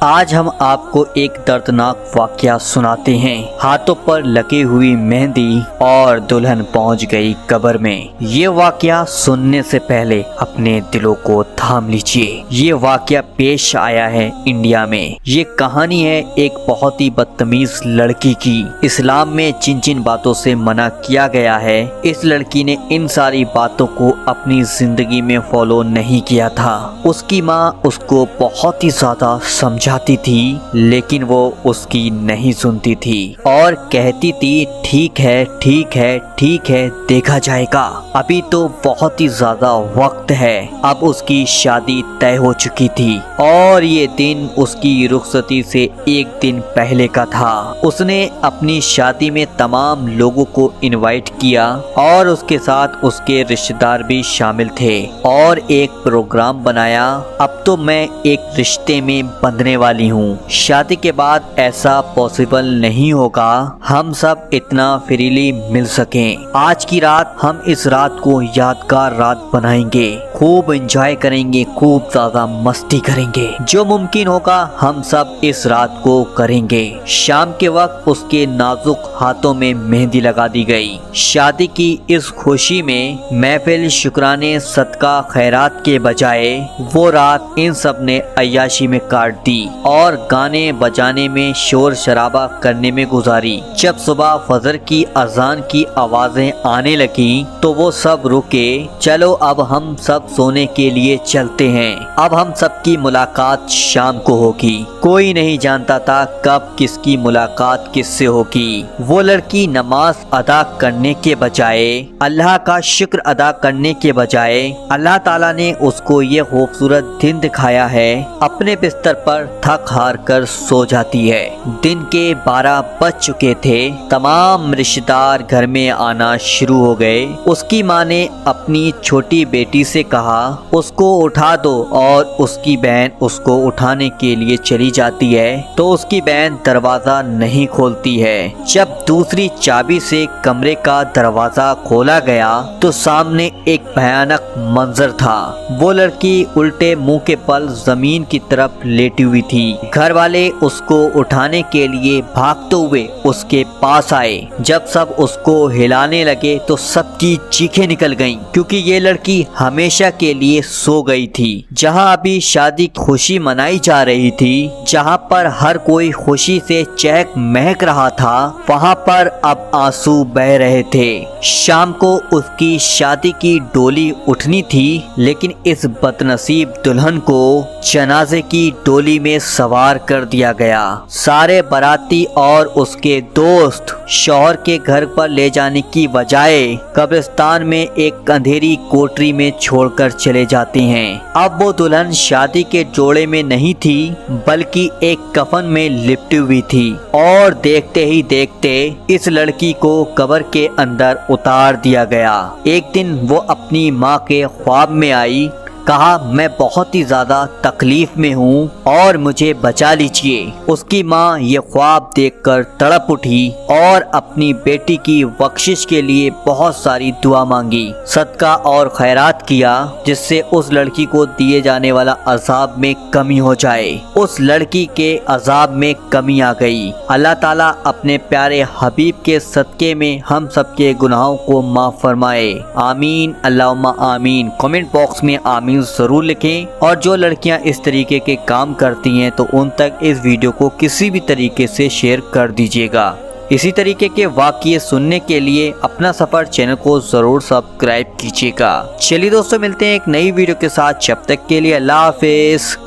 آج ہم آپ کو ایک دردناک واقعہ سناتے ہیں۔ ہاتھوں پر لگی ہوئی مہندی اور دلہن پہنچ گئی قبر میں۔ یہ واقعہ سننے سے پہلے اپنے دلوں کو تھام لیجیے۔ یہ واقعہ پیش آیا ہے انڈیا میں۔ یہ کہانی ہے ایک بہت ہی بدتمیز لڑکی کی۔ اسلام میں جن جن باتوں سے منع کیا گیا ہے، اس لڑکی نے ان ساری باتوں کو اپنی زندگی میں فالو نہیں کیا تھا۔ اس کی ماں اس کو بہت ہی زیادہ سمجھاتی تھی، لیکن وہ اس کی نہیں سنتی تھی اور کہتی تھی ٹھیک ہے ٹھیک ہے ٹھیک ہے، دیکھا جائے گا، ابھی تو بہت ہی زیادہ وقت ہے۔ اب اس کی شادی طے ہو چکی تھی اور یہ دن اس کی رخصتی سے ایک دن پہلے کا تھا۔ اس نے اپنی شادی میں تمام لوگوں کو انوائٹ کیا اور اس کے ساتھ اس کے رشتہ دار بھی شامل تھے اور ایک پروگرام بنایا۔ اب تو میں ایک رشتے میں بندھنے والی ہوں، شادی کے بعد ایسا پاسبل نہیں ہوگا ہم سب اتنا فریلی مل سکیں۔ آج کی رات ہم اس رات کو یادگار رات بنائیں گے، خوب انجوائے کریں گے، خوب زیادہ مستی کریں گے، جو ممکن ہوگا ہم سب اس رات کو کریں گے۔ شام کے وقت اس کے نازک ہاتھوں میں مہندی لگا دی گئی۔ شادی کی اس خوشی میں محفل شکرانے صدقہ خیرات کے بجائے وہ رات ان سب نے عیاشی میں کاٹ دی اور گانے بجانے میں شور شرابہ کرنے میں گزاری۔ جب صبح فجر کی اذان کی آوازیں آنے لگیں تو وہ سب رکے۔ چلو اب ہم سب سونے کے لیے چلتے ہیں، اب ہم سب کی ملاقات شام کو ہوگی۔ کوئی نہیں جانتا تھا کب کس کی ملاقات کس سے ہوگی۔ وہ لڑکی نماز ادا کرنے کے بجائے، اللہ کا شکر ادا کرنے کے بجائے، اللہ تعالیٰ نے اس کو یہ خوبصورت دن دکھایا ہے، اپنے بستر پر تھک ہار کر سو جاتی ہے۔ دن کے 12 بج چکے تھے، تمام رشتہ دار گھر میں آنا شروع ہو گئے۔ اس کی ماں نے اپنی چھوٹی بیٹی سے کہا اس کو اٹھا دو اور اس کی بہن اس کو اٹھانے کے لیے چلی جاتی ہے تو اس کی بہن دروازہ نہیں کھولتی ہے۔ جب دوسری چابی سے کمرے کا دروازہ کھولا گیا تو سامنے ایک بھیانک منظر تھا۔ وہ لڑکی الٹے منہ کے بل زمین کی طرف لیٹی ہوئی تھی۔ گھر والے اس کو اٹھانے کے لیے بھاگتے ہوئے اس کے پاس آئے۔ جب سب اس کو ہلانے لگے تو سب کی چیخیں نکل گئیں، کیونکہ یہ لڑکی ہمیشہ کے لیے سو گئی تھی۔ جہاں ابھی شادی کی خوشی منائی جا رہی تھی، جہاں پر ہر کوئی خوشی سے چہک مہک رہا تھا، وہاں پر اب آنسو بہ رہے تھے۔ شام کو اس کی شادی کی ڈولی اٹھنی تھی، لیکن اس بدنصیب دلہن کو جنازے کی ڈولی میں سوار کر دیا گیا۔ سارے باراتی اور اس کے دوست شوہر کے گھر پر لے جانے کی بجائے قبرستان میں ایک اندھیری کوٹری میں چھوڑ کر چلے جاتے ہیں۔ اب وہ دلہن شادی کے جوڑے میں نہیں تھی، بلکہ ایک کفن میں لپٹی ہوئی تھی اور دیکھتے ہی دیکھتے اس لڑکی کو قبر کے اندر اتار دیا گیا۔ ایک دن وہ اپنی ماں کے خواب میں آئی، کہا میں بہت ہی زیادہ تکلیف میں ہوں اور مجھے بچا لیجیے۔ اس کی ماں یہ خواب دیکھ کر تڑپ اٹھی اور اپنی بیٹی کی بخشش کے لیے بہت ساری دعا مانگی، صدقہ اور خیرات کیا، جس سے اس لڑکی کو دیے جانے والا عذاب میں کمی ہو جائے۔ اس لڑکی کے عذاب میں کمی آ گئی۔ اللہ تعالیٰ اپنے پیارے حبیب کے صدقے میں ہم سب کے گناہوں کو معاف فرمائے، آمین اللہم آمین۔ کمنٹ باکس میں آمین ضرور لکھیں، اور جو لڑکیاں اس طریقے کے کام کرتی ہیں تو ان تک اس ویڈیو کو کسی بھی طریقے سے شیئر کر دیجیے گا۔ اسی طریقے کے واقعے سننے کے لیے اپنا سفر چینل کو ضرور سبسکرائب کیجیے گا۔ چلیے دوستو، ملتے ہیں ایک نئی ویڈیو کے ساتھ، جب تک کے لیے اللہ حافظ۔